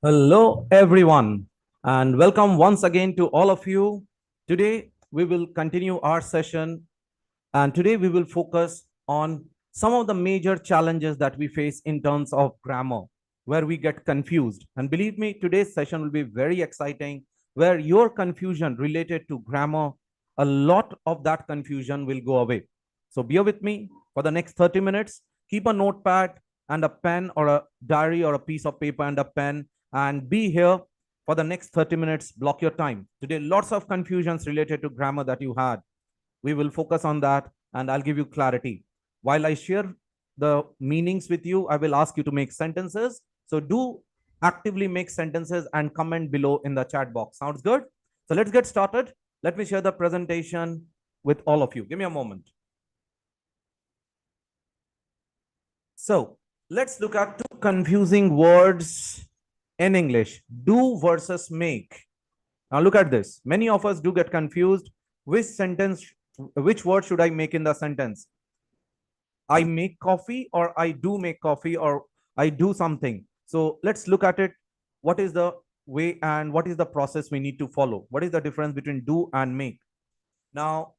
Hello, everyone, and welcome once again to all of you. Today, we will continue our session, and today we will focus on some of the major challenges that we face in terms of grammar, where we get confused. And believe me, today's session will be very exciting, where your confusion related to grammar, a lot of that confusion will go away. So, bear with me for the next 30 minutes. Keep a notepad and a pen, or a diary, or a piece of paper and a pen, and be here for the next 30 minutes. Block your time. Today, lots of confusions related to grammar that you had. We will focus on that and I'll give you clarity. While I share the meanings with you, I will ask you to make sentences. So do actively make sentences and comment below in the chat box. Sounds good? So let's get started. Let me share the presentation with all of you. Give me a moment. So let's look at two confusing words in English: do versus make. Now look at this. Many of us do get confused. Which word should I make in the sentence? I make coffee, or I do make coffee, or I do something. So let's look at it. What is the way and what is the process we need to follow? What is the difference between do and make? Now,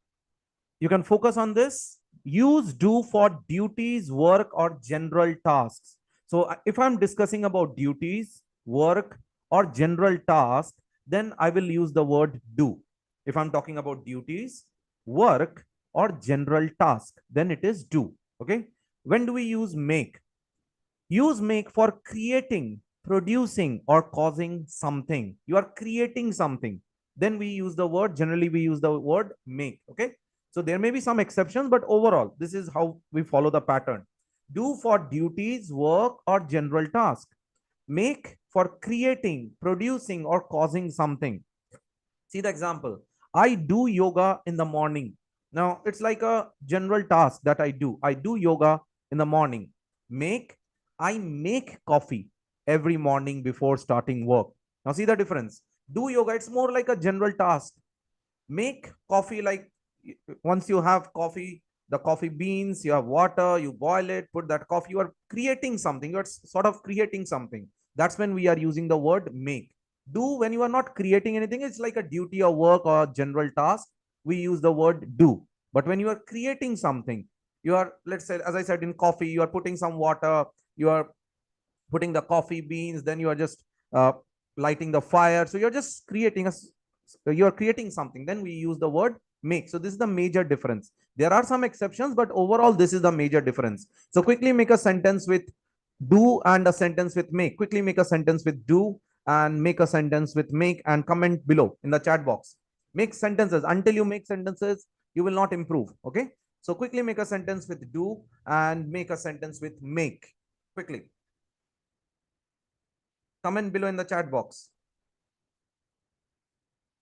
you can focus on this. Use do for duties, work, or general tasks. So if I'm discussing about duties, work, or general task, then I will use the word do. If I'm talking about duties, work, or general task, then it is do. Okay. When do we use make? Use make for creating, producing, or causing something. You are creating something. Then we use the word, generally we use the word make. Okay. So there may be some exceptions, but overall, this is how we follow the pattern. Do for duties, work, or general task. Make for creating, producing, or causing something. See the example. I do yoga in the morning. Now, it's like a general task that I do. I do yoga in the morning. Make, I make coffee every morning before starting work. Now, see the difference. Do yoga, it's more like a general task. Make coffee, like once you have coffee, the coffee beans, you have water, you boil it, put that coffee, you are creating something. You are sort of creating something. That's when we are using the word make. Do, when you are not creating anything, it's like a duty or work or general task, we use the word do. But when you are creating something, you are, let's say, as I said, in coffee, you are putting some water, you are putting the coffee beans, then you are just lighting the fire. So you're just creating you're creating something. Then we use the word make. So this is the major difference. There are some exceptions, but overall, this is the major difference. So quickly make a sentence with do and a sentence with make. Quickly make a sentence with do and make a sentence with make, and comment below in the chat box. Make sentences. Until you make sentences, you will not improve. Okay. So quickly make a sentence with do and make a sentence with make. Quickly. Comment below in the chat box.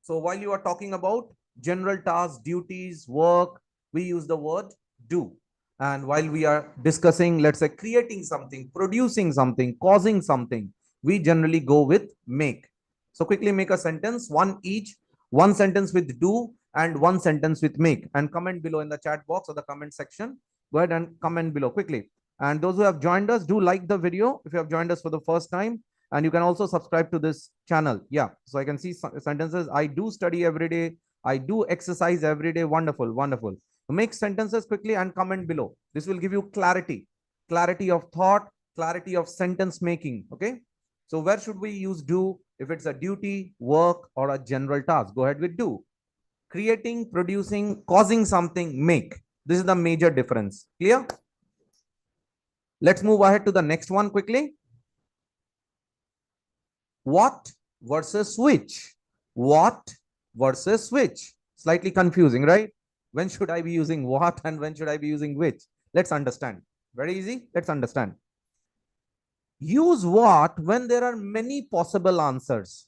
So while you are talking about general tasks, duties, work, we use the word do. And while we are discussing, let's say, creating something, producing something, causing something, we generally go with make. So quickly make a sentence, one each, one sentence with do and one sentence with make, and comment below in the chat box or the comment section. Go ahead and comment below quickly. And those who have joined us, do like the video if you have joined us for the first time. And you can also subscribe to this channel. Yeah. So I can see sentences. I do study every day. I do exercise every day. Wonderful. Wonderful. Make sentences quickly and comment below. This will give you clarity, clarity of thought, clarity of sentence making. Okay. So where should we use do? If it's a duty, work, or a general task, go ahead with do. Creating, producing, causing something, make. This is the major difference. Clear? Let's move ahead to the next one quickly. What versus which? What versus which? Slightly confusing, right? When should I be using what and when should I be using which? Let's understand. Very easy. Let's understand. Use what when there are many possible answers.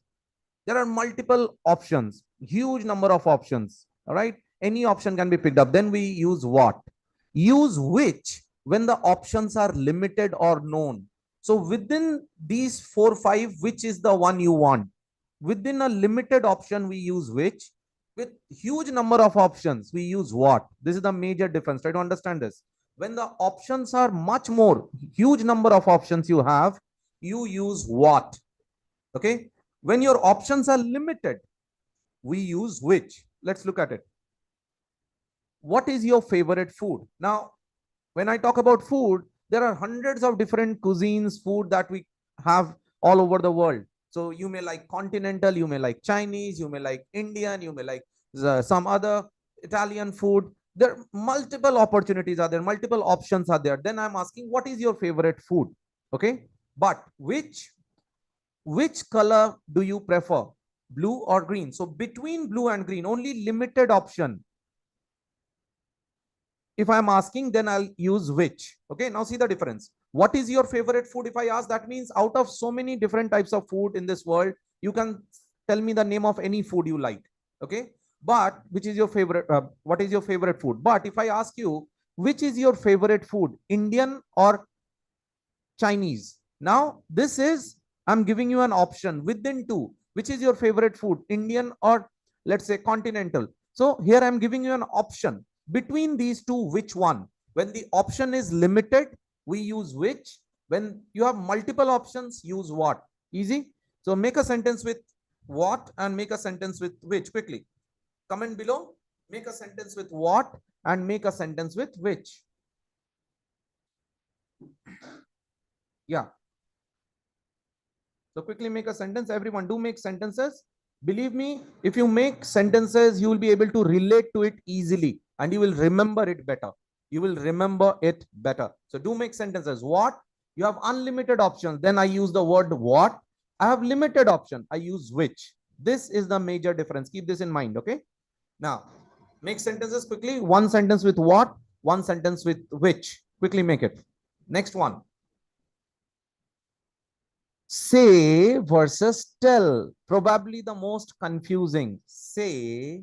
There are multiple options, huge number of options. All right. Any option can be picked up. Then we use what. Use which when the options are limited or known. So within these 4-5, which is the one you want? Within a limited option, we use which. With huge number of options, we use what. This is the major difference. Try to understand this. When the options are much more, huge number of options you have, you use what. Okay. When your options are limited, we use which. Let's look at it. What is your favorite food? Now, when I talk about food, there are hundreds of different cuisines, food that we have all over the world. So you may like continental, you may like Chinese, you may like Indian, you may like some other Italian food. There are multiple opportunities are there, multiple options are there. Then I'm asking, what is your favorite food? Okay. But which color do you prefer? Blue or green? So between blue and green, only limited option. If I'm asking, then I'll use which. Okay, now see the difference. What is your favorite food? If I ask, that means out of so many different types of food in this world, you can tell me the name of any food you like. Okay, but which is your favorite? What is your favorite food? But if I ask you, which is your favorite food, Indian or Chinese? Now, this is, I'm giving you an option within two. Which is your favorite food, Indian or let's say continental? So here I'm giving you an option between these two, which one? When the option is limited, we use which. When you have multiple options, use what. Easy. So make a sentence with what and make a sentence with which. Quickly comment below. Make a sentence with what and make a sentence with which. Yeah. So quickly make a sentence. Everyone do make sentences. Believe me, if you make sentences, you will be able to relate to it easily and you will remember it better. You will remember it better. So do make sentences. What? You have unlimited options. Then I use the word what. I have limited option. I use which. This is the major difference. Keep this in mind. Okay. Now make sentences quickly. One sentence with what? One sentence with which. Quickly make it. Next one. Say versus tell, probably the most confusing. Say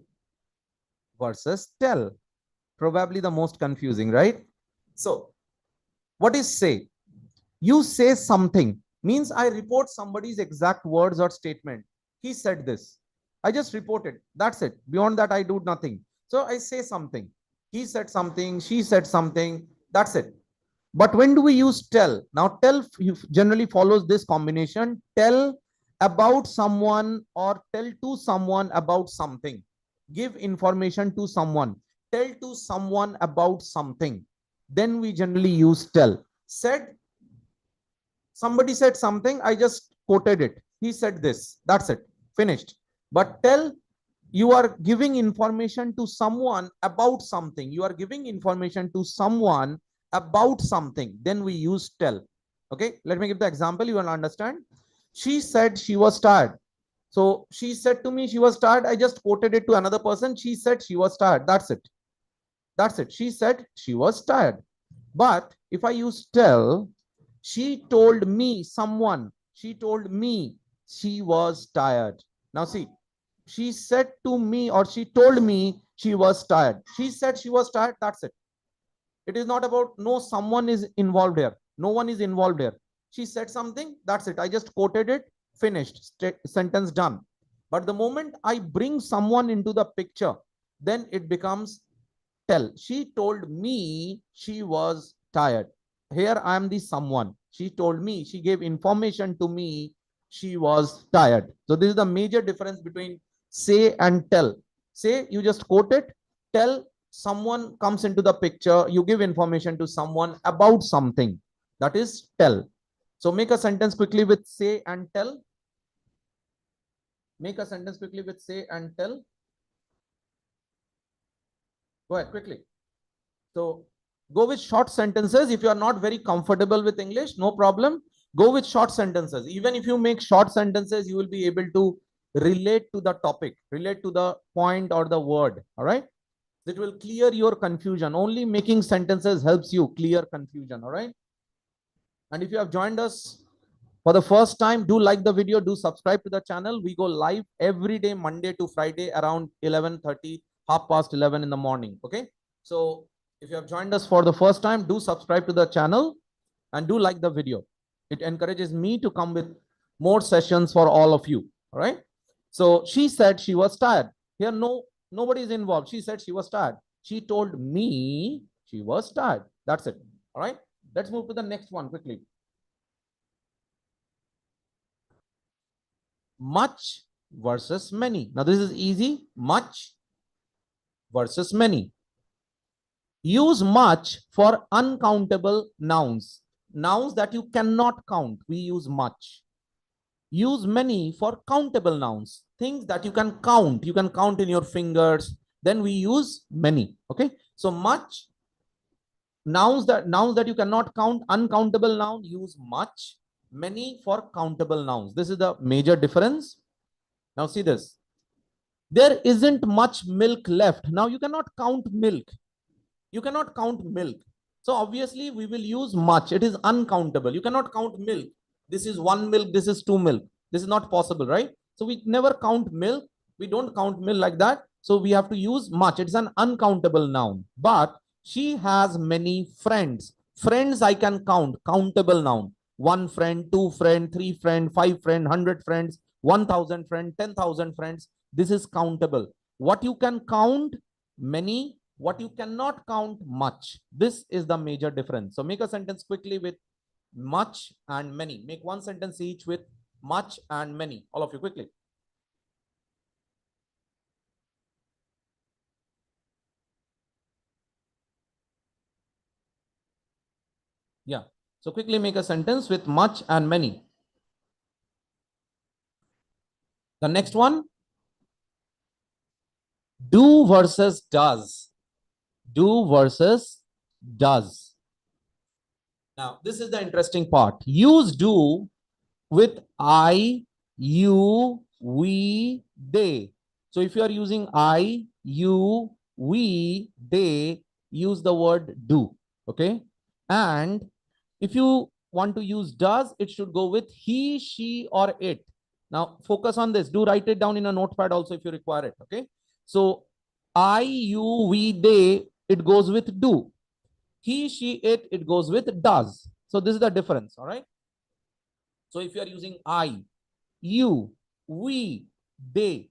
versus tell, probably the most confusing, right? So what is say? You say something means I report somebody's exact words or statement. He said this, I just reported, that's it. Beyond that I do nothing. So I say something, he said something, she said something, that's it. But when do we use tell? Now, tell generally follows this combination. Tell about someone or tell to someone about something. Give information to someone. Tell to someone about something. Then we generally use tell. Said, somebody said something, I just quoted it. He said this. That's it. Finished. But tell, you are giving information to someone about something. You are giving information to someone about something. Then we use tell. Okay, let me give the example. You will understand. She said she was tired. So she said to me she was tired. I just quoted it to another person. She said she was tired. That's it. That's it. She said she was tired. But if I use tell, she told me someone. She told me she was tired. Now see, she said to me or she told me she was tired. She said she was tired. That's it. It is not about no someone is involved here. No one is involved here. She said something. That's it. I just quoted it. Finished. Sentence done. But the moment I bring someone into the picture, then it becomes tell. She told me she was tired. Here I am the someone. She told me, she gave information to me, she was tired. So this is the major difference between say and tell. Say, you just quote it. Tell, someone comes into the picture, you give information to someone about something. That is tell. So make a sentence quickly with say and tell. Make a sentence quickly with say and tell. Go ahead quickly. So go with short sentences. If you are not very comfortable with English, no problem. Go with short sentences. Even if you make short sentences, you will be able to relate to the topic, relate to the point or the word. All right. It will clear your confusion. Only making sentences helps you clear confusion. All right. And if you have joined us for the first time, do like the video, do subscribe to the channel. We go live every day, Monday to Friday around 11:30, 11:30 in the morning. Okay. So if you have joined us for the first time, do subscribe to the channel and do like the video. It encourages me to come with more sessions for all of you. All right. So she said she was tired. Here, nobody is involved. She said she was tired. She told me she was tired. That's it. All right. Let's move to the next one quickly. Much versus many. Now this is easy. Much versus many. Use much for uncountable nouns. Nouns that you cannot count, we use much. Use many for countable nouns. Things that you can count. You can count in your fingers. Then we use many. Okay. So much, nouns that you cannot count, uncountable noun, use much. Many for countable nouns. This is the major difference. Now see this. There isn't much milk left. Now you cannot count milk. You cannot count milk. So obviously we will use much. It is uncountable. You cannot count milk. This is one milk. This is two milk. This is not possible, right? So we never count milk. We don't count milk like that. So we have to use much. It's an uncountable noun. But she has many friends. Friends I can count. Countable noun. One friend, two friend, three friend, five friend, 100 friends, 1,000 friend, 10,000 friends. This is countable. What you can count, many. What you cannot count, much. This is the major difference. So make a sentence quickly with much and many. Make one sentence each with much and many. All of you quickly. Yeah. So quickly make a sentence with much and many. The next one. Do versus does. Do versus does. Now, this is the interesting part. Use do with I, you, we, they. So if you are using I, you, we, they, use the word do. Okay. And if you want to use does, it should go with he, she, or it. Now focus on this. Do write it down in a notepad also if you require it. Okay. So I, you, we, they, it goes with do. He, she, it goes with does. So this is the difference. All right. So if you are using I, you, we, they,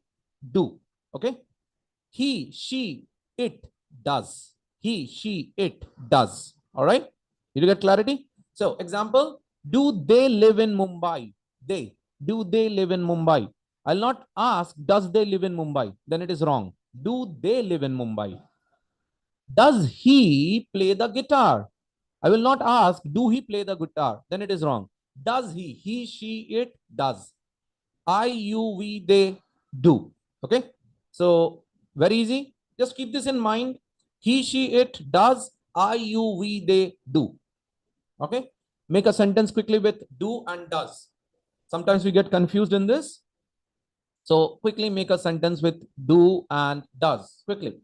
do. Okay. He, she, it does. He, she, it does. All right. Did you get clarity? So example, do they live in Mumbai? They. Do they live in Mumbai? I'll not ask, does they live in Mumbai? Then it is wrong. Do they live in Mumbai? Does he play the guitar? I will not ask, do he play the guitar? Then it is wrong. Does he, she, it does. I, you, we, they do. Okay. So very easy. Just keep this in mind. He, she, it does. I, you, we, they do. Okay. Make a sentence quickly with do and does. Sometimes we get confused in this. So quickly make a sentence with do and does. Quickly.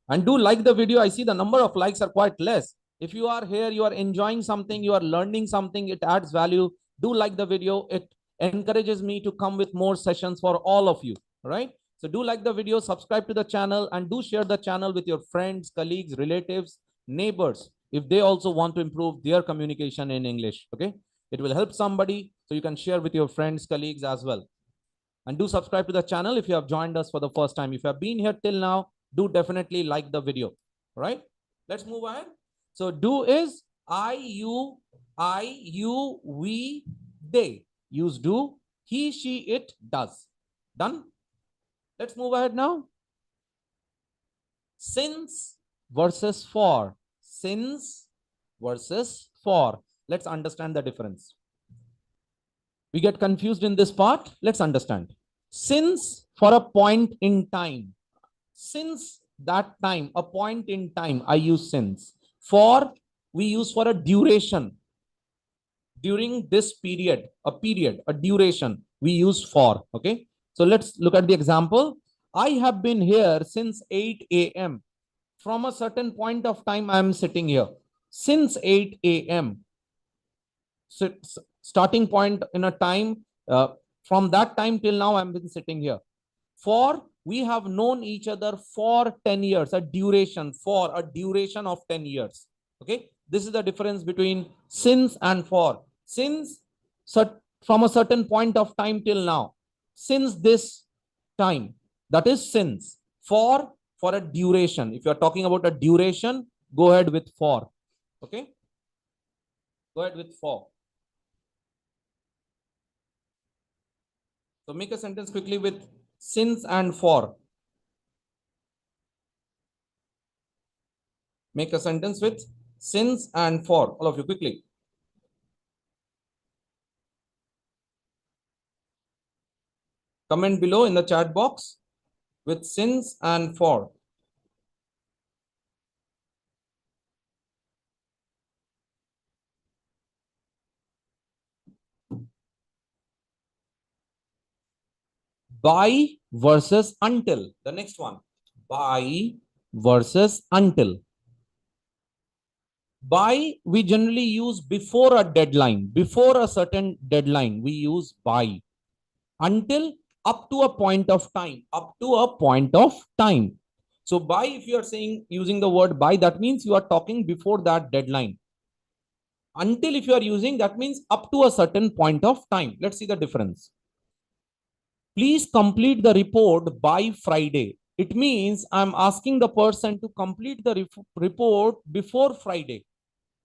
And do like the video. I see the number of likes are quite less. If you are here, you are enjoying something, you are learning something, it adds value. Do like the video. It encourages me to come with more sessions for all of you. Right? So do like the video, subscribe to the channel, and do share the channel with your friends, colleagues, relatives, neighbors, if they also want to improve their communication in English. Okay. It will help somebody. So you can share with your friends, colleagues as well. And do subscribe to the channel if you have joined us for the first time. If you have been here till now, do definitely like the video. All right. Let's move ahead. So do is I, you, we, they. Use do. He, she, it does. Done. Let's move ahead now. Since versus for. Since versus for. Let's understand the difference. We get confused in this part. Let's understand. Since for a point in time. Since that time, a point in time, I use since. For, we use for a duration. During this period, a duration, we use for. Okay. So let's look at the example. I have been here since 8 a.m. From a certain point of time, I am sitting here. Since 8 a.m. So, starting point in a time, from that time till now, I've been sitting here. For, we have known each other for 10 years, a duration, for a duration of 10 years. Okay. This is the difference between since and for. Since, from a certain point of time till now. Since this time, that is since. For a duration. If you're talking about a duration, go ahead with for. Okay. Go ahead with for. So make a sentence quickly with since and for. Make a sentence with since and for. All of you quickly. Comment below in the chat box with since and for. By versus until. The next one. By versus until. By we generally use before a deadline. Before a certain deadline, we use by. Until up to a point of time. Up to a point of time. So by, if you are saying using the word by, that means you are talking before that deadline. Until, if you are using, that means up to a certain point of time. Let's see the difference. Please complete the report by Friday. It means I'm asking the person to complete the report before Friday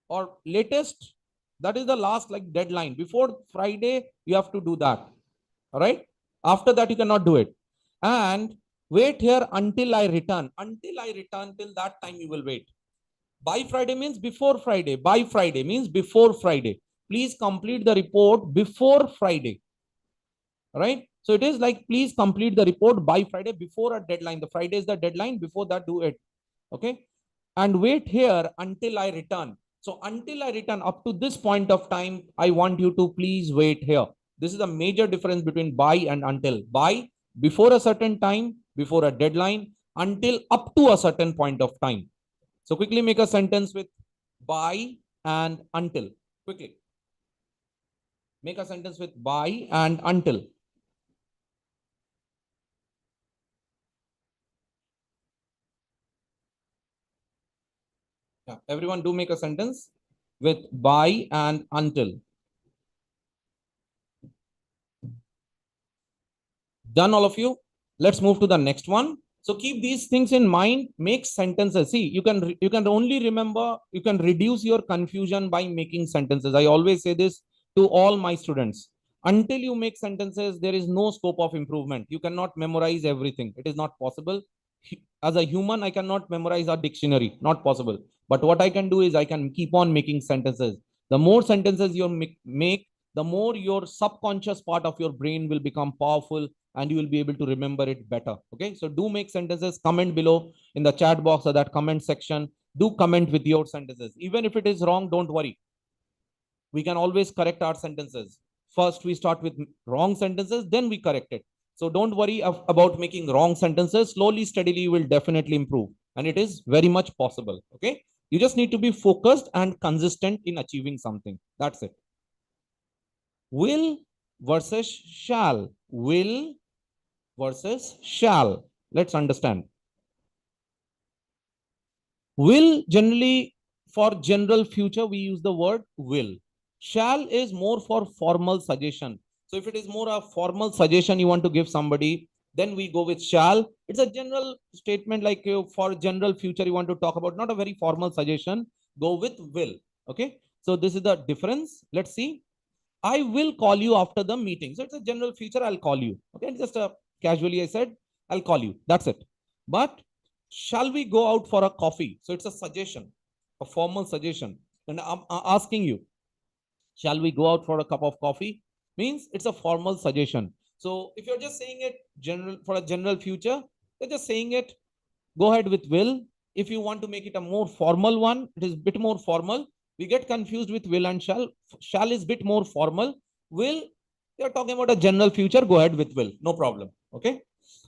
or latest. That is the last like deadline. Before Friday, you have to do that. All right. After that, you cannot do it. And wait here until I return. Until I return, till that time you will wait. By Friday means before Friday. By Friday means before Friday. Please complete the report before Friday. Right? So it is like, please complete the report by Friday before a deadline. The Friday is the deadline. Before that, do it. Okay. And wait here until I return. So until I return, up to this point of time, I want you to please wait here. This is a major difference between by and until. By, before a certain time, before a deadline, until up to a certain point of time. So quickly make a sentence with by and until. Quickly. Make a sentence with by and until. Yeah. Everyone do make a sentence with by and until. Done, all of you? Let's move to the next one. So keep these things in mind. Make sentences. See, you can only remember, you can reduce your confusion by making sentences. I always say this to all my students. Until you make sentences, there is no scope of improvement. You cannot memorize everything. It is not possible. As a human, I cannot memorize a dictionary. Not possible. But what I can do is I can keep on making sentences. The more sentences you make, the more your subconscious part of your brain will become powerful and you will be able to remember it better. Okay. So do make sentences, comment below in the chat box or that comment section. Do comment with your sentences. Even if it is wrong, don't worry. We can always correct our sentences. First, we start with wrong sentences, then we correct it. So don't worry about making wrong sentences. Slowly, steadily, you will definitely improve. And it is very much possible. Okay. You just need to be focused and consistent in achieving something. That's it. Will versus shall. Will versus shall. Let's understand. Will generally, for general future, we use the word will. Shall is more for formal suggestion. So if it is more a formal suggestion you want to give somebody, then we go with shall. It's a general statement like for general future you want to talk about, not a very formal suggestion. Go with will. Okay. So this is the difference. Let's see. I will call you after the meeting. So it's a general future. I'll call you. Okay. Just casually I said, I'll call you. That's it. But shall we go out for a coffee? So it's a suggestion, a formal suggestion. And I'm asking you, shall we go out for a cup of coffee? Means it's a formal suggestion. So if you're just saying it general for a general future, you're just saying it, go ahead with will. If you want to make it a more formal one, it is a bit more formal. We get confused with will and shall. Shall is a bit more formal. Will, you're talking about a general future, go ahead with will. No problem. Okay.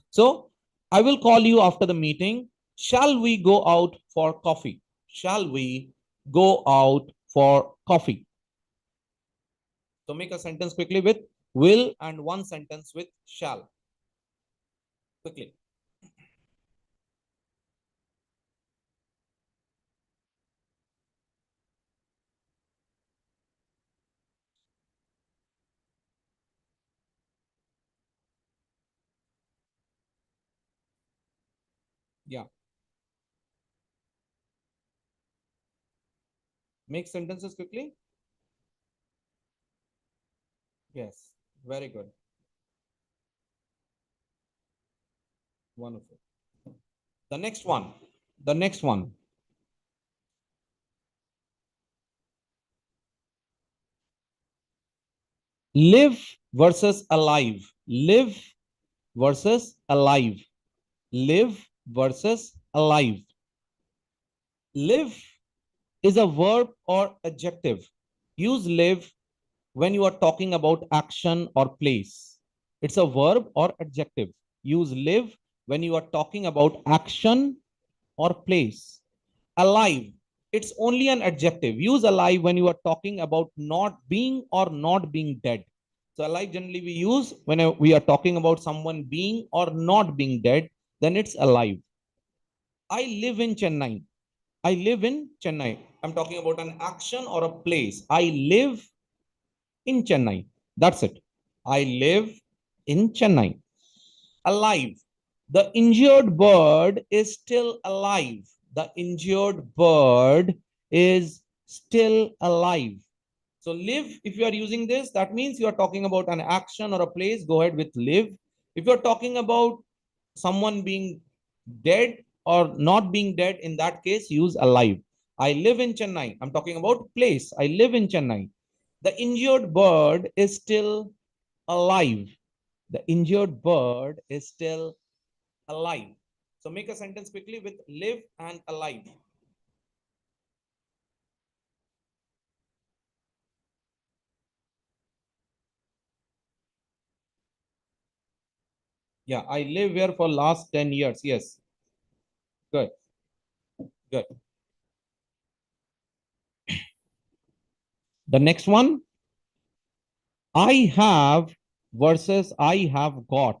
So I will call you after the meeting. Shall we go out for coffee? Shall we go out for coffee? So make a sentence quickly with will and one sentence with shall. Quickly. Yeah. Make sentences quickly. Yes, very good. Wonderful. The next one. The next one. Live versus alive. Live versus alive. Live versus alive. Live is a verb or adjective. Use live when you are talking about action or place. It's a verb or adjective. Use live when you are talking about action or place. Alive, it's only an adjective. Use alive when you are talking about not being or not being dead. So alive generally we use when we are talking about someone being or not being dead, then it's alive. I live in Chennai. I live in Chennai. I'm talking about an action or a place. I live in Chennai. That's it. I live in Chennai. Alive. The injured bird is still alive. The injured bird is still alive. So live, if you are using this, that means you are talking about an action or a place. Go ahead with live. If you're talking about someone being dead or not being dead, in that case, use alive. I live in Chennai. I'm talking about place. I live in Chennai. The injured bird is still alive. The injured bird is still alive. So make a sentence quickly with live and alive. Yeah, I live here for last 10 years. Yes, good, good. The next one, I have versus I have got.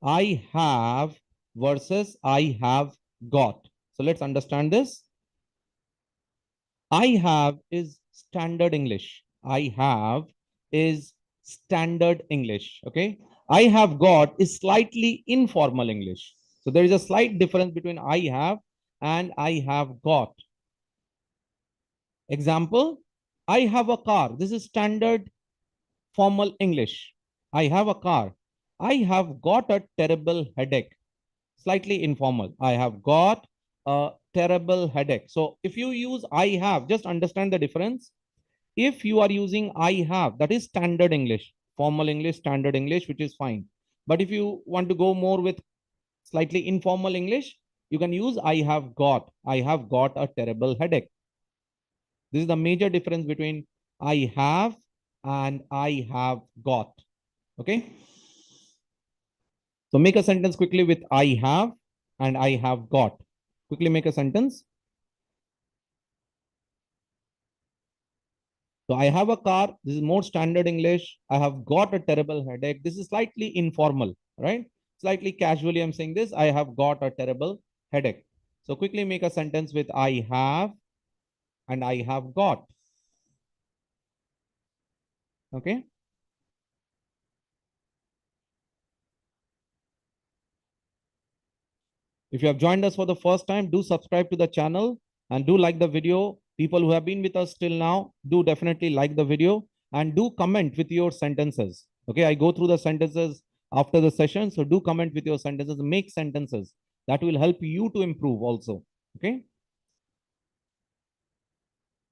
I have versus I have got. So let's understand this. I have is standard English. I have is standard English. Okay. I have got is slightly informal English. So there is a slight difference between I have and I have got. Example, I have a car. This is standard formal English. I have a car. I have got a terrible headache. Slightly informal. I have got a terrible headache. So if you use I have, just understand the difference. If you are using I have, that is standard English, formal English, standard English, which is fine. But if you want to go more with slightly informal English, you can use I have got. I have got a terrible headache. This is the major difference between I have and I have got. Okay. So make a sentence quickly with I have and I have got. Quickly make a sentence. So I have a car. This is more standard English. I have got a terrible headache. This is slightly informal, right? Slightly casually, I'm saying this. I have got a terrible headache. So quickly make a sentence with I have and I have got. Okay. If you have joined us for the first time, do subscribe to the channel and do like the video. People who have been with us till now, do definitely like the video and do comment with your sentences. Okay, I go through the sentences after the session. So do comment with your sentences, make sentences. That will help you to improve also. Okay.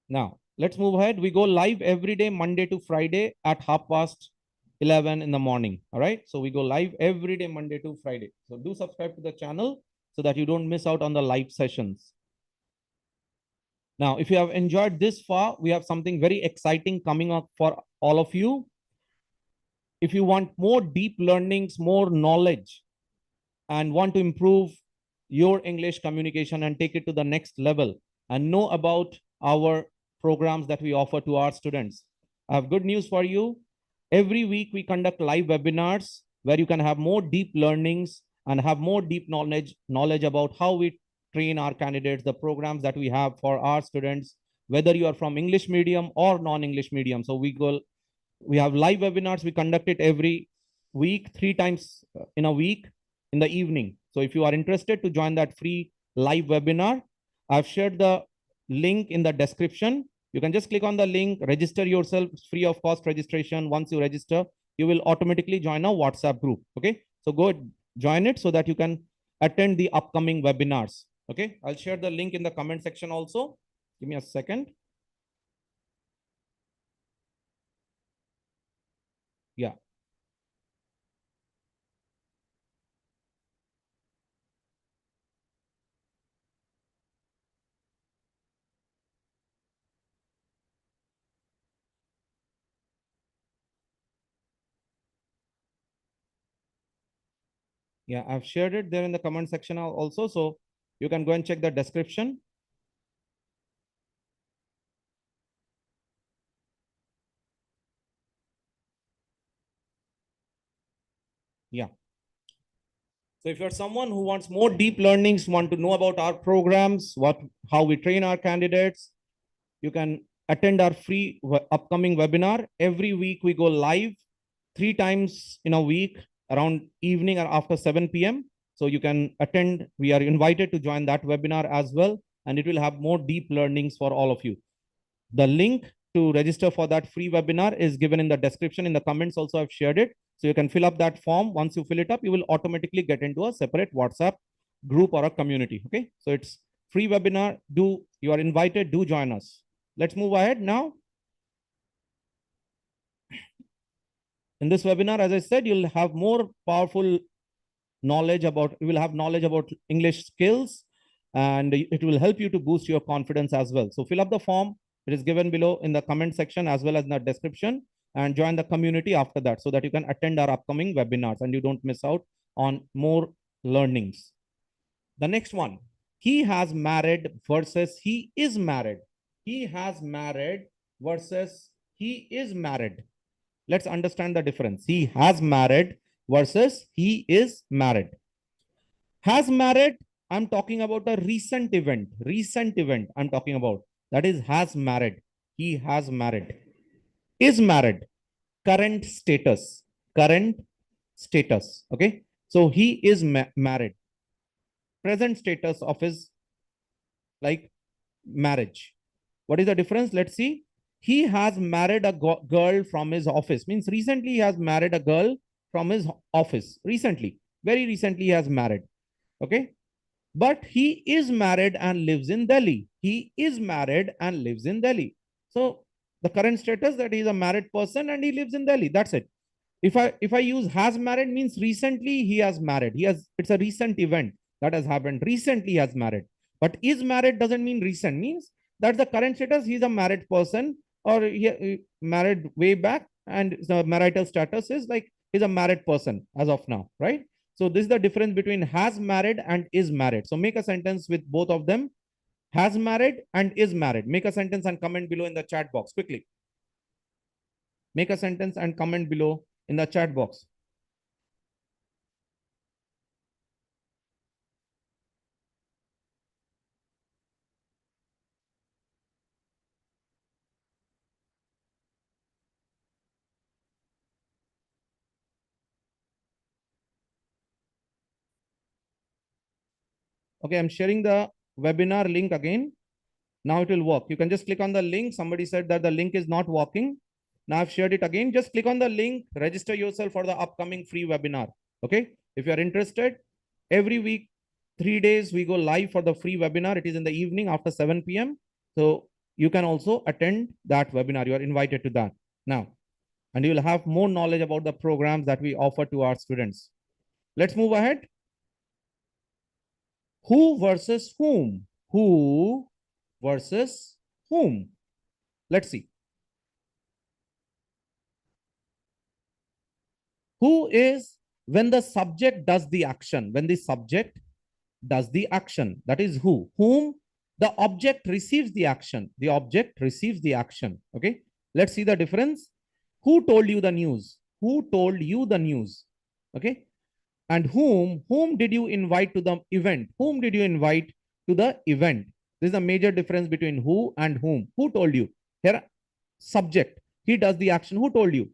Now, let's move ahead. We go live every day, Monday to Friday at 11:30 in the morning. All right. So we go live every day, Monday to Friday. So do subscribe to the channel so that you don't miss out on the live sessions. Now, if you have enjoyed this far, we have something very exciting coming up for all of you. If you want more deep learnings, more knowledge, and want to improve your English communication and take it to the next level and know about our programs that we offer to our students, I have good news for you. Every week we conduct live webinars where you can have more deep learnings and have more deep knowledge about how we train our candidates, the programs that we have for our students, whether you are from English medium or non-English medium. So we have live webinars. We conduct it every week, 3 times in a week in the evening. So if you are interested to join that free live webinar, I've shared the link in the description. You can just click on the link, register yourself, free of cost registration. Once you register, you will automatically join a WhatsApp group. Okay, so go join it so that you can attend the upcoming webinars. Okay, I'll share the link in the comment section also. Give me a second. Yeah. Yeah, I've shared it there in the comment section also. So you can go and check the description. Yeah. So if you're someone who wants more deep learnings, want to know about our programs, how we train our candidates, you can attend our free upcoming webinar. Every week we go live 3 times in a week around evening or after 7 p.m. So you can attend. We are invited to join that webinar as well. And it will have more deep learnings for all of you. The link to register for that free webinar is given in the description. In the comments also, I've shared it. So you can fill up that form. Once you fill it up, you will automatically get into a separate WhatsApp group or a community. Okay. So it's free webinar. You are invited. Do join us. Let's move ahead now. In this webinar, as I said, you'll have more powerful knowledge about, you will have knowledge about English skills, and it will help you to boost your confidence as well. So fill up the form. It is given below in the comment section as well as in the description, and join the community after that so that you can attend our upcoming webinars and you don't miss out on more learnings. The next one, he has married versus he is married. He has married versus he is married. Let's understand the difference. He has married versus he is married. Has married, I'm talking about a recent event. Recent event I'm talking about. That is has married. He has married. Is married. Current status. Current status. Okay. So he is married. Present status of his like marriage. What is the difference? Let's see. He has married a girl from his office. Means recently he has married a girl from his office. Recently. Very recently he has married. Okay. But he is married and lives in Delhi. He is married and lives in Delhi. So the current status that he is a married person and he lives in Delhi. That's it. If I use has married means recently he has married. It's a recent event that has happened. Recently he has married. But is married doesn't mean recent. Means that's the current status. He's a married person, or he married way back, and the marital status is like he's a married person as of now, right? So this is the difference between has married and is married. So make a sentence with both of them. Has married and is married. Make a sentence and comment below in the chat box quickly. Make a sentence and comment below in the chat box. Okay, I'm sharing the webinar link again. Now it will work. You can just click on the link. Somebody said that the link is not working. Now I've shared it again. Just click on the link, register yourself for the upcoming free webinar. Okay. If you're interested, every week, 3 days, we go live for the free webinar. It is in the evening after 7 p.m. So you can also attend that webinar. You are invited to that now, and you will have more knowledge about the programs that we offer to our students. Let's move ahead. Who versus whom? Who versus whom? Let's see. Who is when the subject does the action. When the subject does the action, that is who. Whom, the object receives the action. The object receives the action. Okay. Let's see the difference. Who told you the news? Who told you the news? Okay. And whom did you invite to the event? Whom did you invite to the event? This is a major difference between who and whom. Who told you? Here, subject. He does the action. Who told you?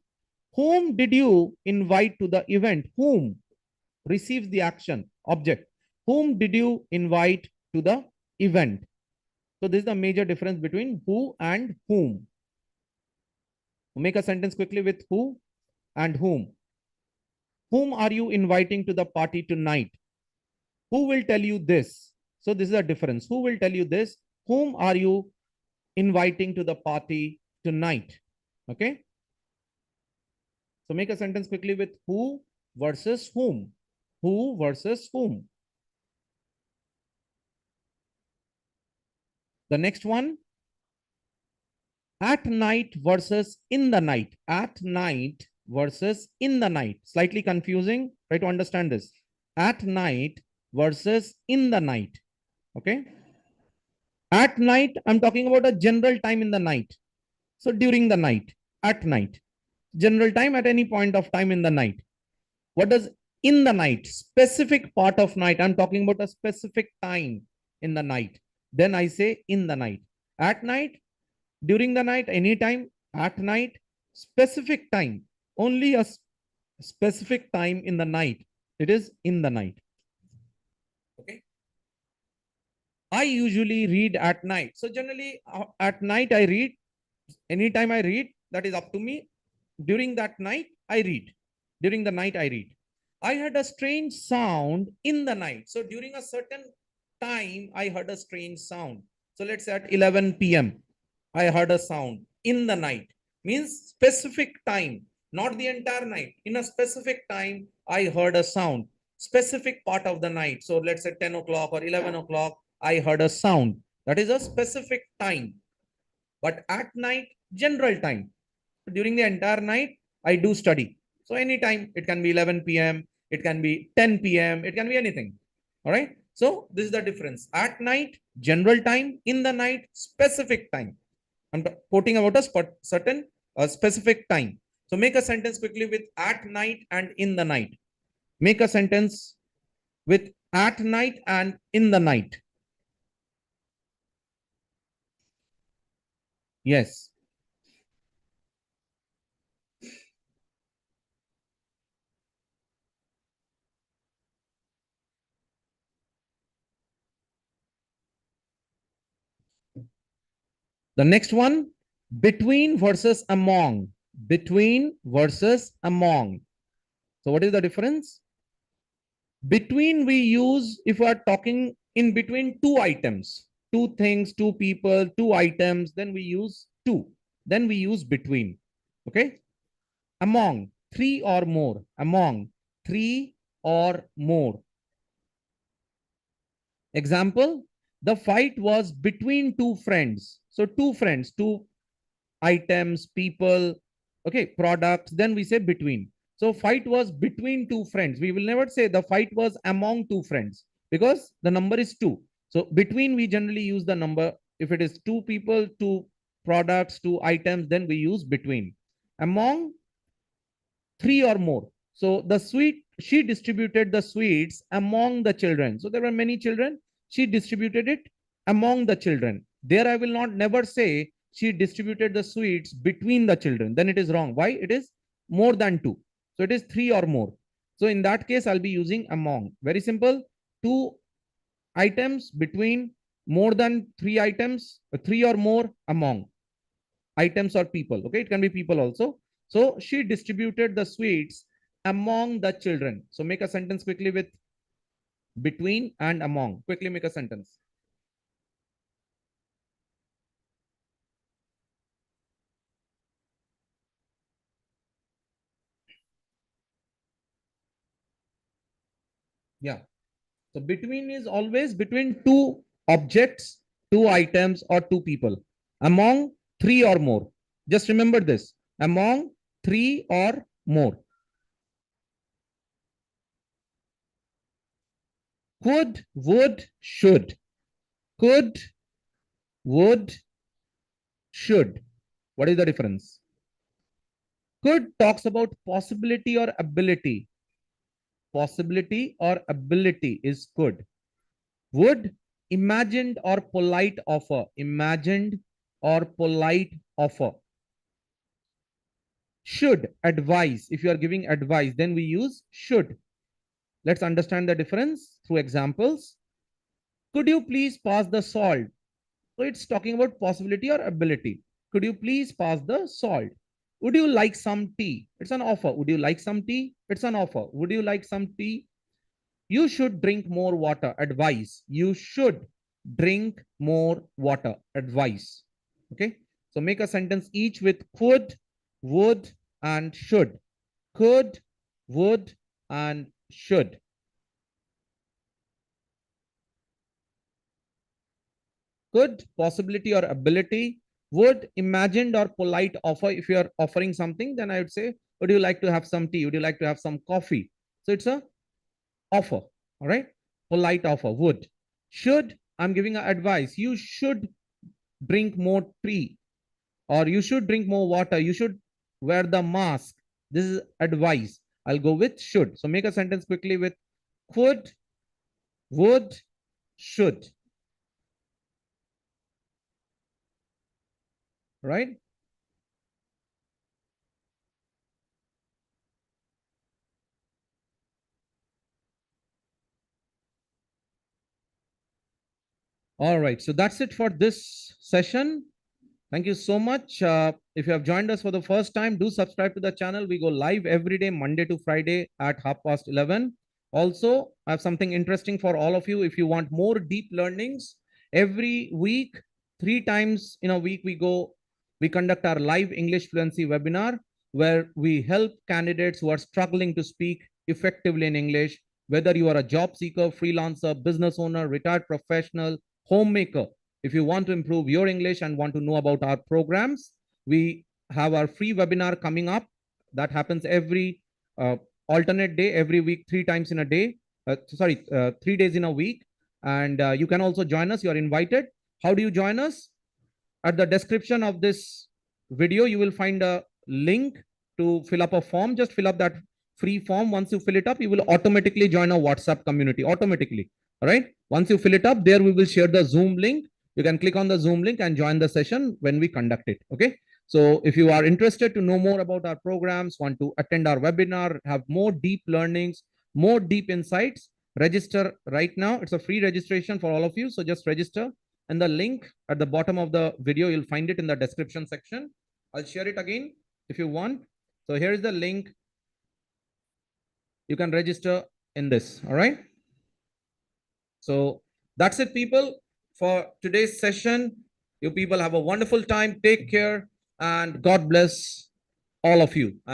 Whom did you invite to the event? Whom receives the action? Object. Whom did you invite to the event? So this is the major difference between who and whom. Make a sentence quickly with who and whom. Whom are you inviting to the party tonight? Who will tell you this? So this is a difference. Who will tell you this? Whom are you inviting to the party tonight? Okay. So make a sentence quickly with who versus whom. Who versus whom. The next one, at night versus in the night. At night versus in the night. Slightly confusing. Try to understand this. At night versus in the night. Okay. At night, I'm talking about a general time in the night. So during the night, at night, general time at any point of time in the night. What does in the night, specific part of night? I'm talking about a specific time in the night. Then I say in the night. At night, during the night, anytime, at night, specific time, only a specific time in the night. It is in the night. Okay. I usually read at night. So generally at night I read. Anytime I read, that is up to me. During that night, I read. During the night, I read. I heard a strange sound in the night. So during a certain time, I heard a strange sound. So let's say at 11 p.m., I heard a sound in the night. Means specific time, not the entire night. In a specific time, I heard a sound. Specific part of the night. So let's say 10 o'clock or 11 o'clock, I heard a sound. That is a specific time. But at night, general time. During the entire night, I do study. So anytime, it can be 11 p.m., it can be 10 p.m., it can be anything. All right. So this is the difference. At night, general time. In the night, specific time. I'm quoting about a certain specific time. So make a sentence quickly with at night and in the night. Make a sentence with at night and in the night. Yes. The next one, between versus among. Between versus among. So what is the difference? Between we use if we are talking in between two items, two things, two people, two items, then we use two. Then we use between. Okay. Among, three or more. Among, three or more. Example, the fight was between two friends. So two friends, two items, people, okay, products, then we say between. So fight was between two friends. We will never say the fight was among two friends because the number is two. So between we generally use the number. If it is two people, two products, two items, then we use between. Among, three or more. So the sweet, she distributed the sweets among the children. So there were many children. She distributed it among the children. There I will not never say she distributed the sweets between the children. Then it is wrong. Why? It is more than two. So it is three or more. So in that case, I'll be using among. Very simple. Two items between, more than three items, three or more, among. Items or people. Okay, it can be people also. So she distributed the sweets among the children. So make a sentence quickly with between and among. Quickly make a sentence. Yeah. So between is always between two objects, two items, or two people. Among, three or more. Just remember this. Among, three or more. Could, would, should. Could, would, should. What is the difference? Could talks about possibility or ability. Possibility or ability is could. Would, imagined or polite offer. Imagined or polite offer. Should, advise. If you are giving advice, then we use should. Let's understand the difference through examples. Could you please pass the salt? So it's talking about possibility or ability. Could you please pass the salt? Would you like some tea? It's an offer. Would you like some tea? It's an offer. Would you like some tea? You should drink more water. Advice. You should drink more water. Advice. Okay. So make a sentence each with could, would, and should. Could, would, and should. Could, possibility or ability. Would, imagined or polite offer. If you are offering something, then I would say, would you like to have some tea? Would you like to have some coffee? So it's a offer. All right. Polite offer. Would. Should, I'm giving an advice. You should drink more tea, or you should drink more water. You should wear the mask. This is advice. I'll go with should. So make a sentence quickly with could, would, should. Right? All right. So that's it for this session. Thank you so much. If you have joined us for the first time, do subscribe to the channel. We go live every day, Monday to Friday at 11:30. Also, I have something interesting for all of you. If you want more deep learnings, every week, 3 times in a week, we conduct our live English fluency webinar where we help candidates who are struggling to speak effectively in English, whether you are a job seeker, freelancer, business owner, retired professional, homemaker. If you want to improve your English and want to know about our programs, we have our free webinar coming up. That happens every alternate day, every week, 3 times in a day. 3 days in a week. And you can also join us. You are invited. How do you join us? At the description of this video, you will find a link to fill up a form. Just fill up that free form. Once you fill it up, you will automatically join a WhatsApp community automatically. All right. Once you fill it up, there we will share the Zoom link. You can click on the Zoom link and join the session when we conduct it. Okay. So if you are interested to know more about our programs, want to attend our webinar, have more deep learnings, more deep insights, register right now. It's a free registration for all of you. So just register, and the link at the bottom of the video, you'll find it in the description section. I'll share it again if you want. So here is the link. You can register in this. All right. So that's it, people, for today's session. You people have a wonderful time. Take care, and God bless all of you.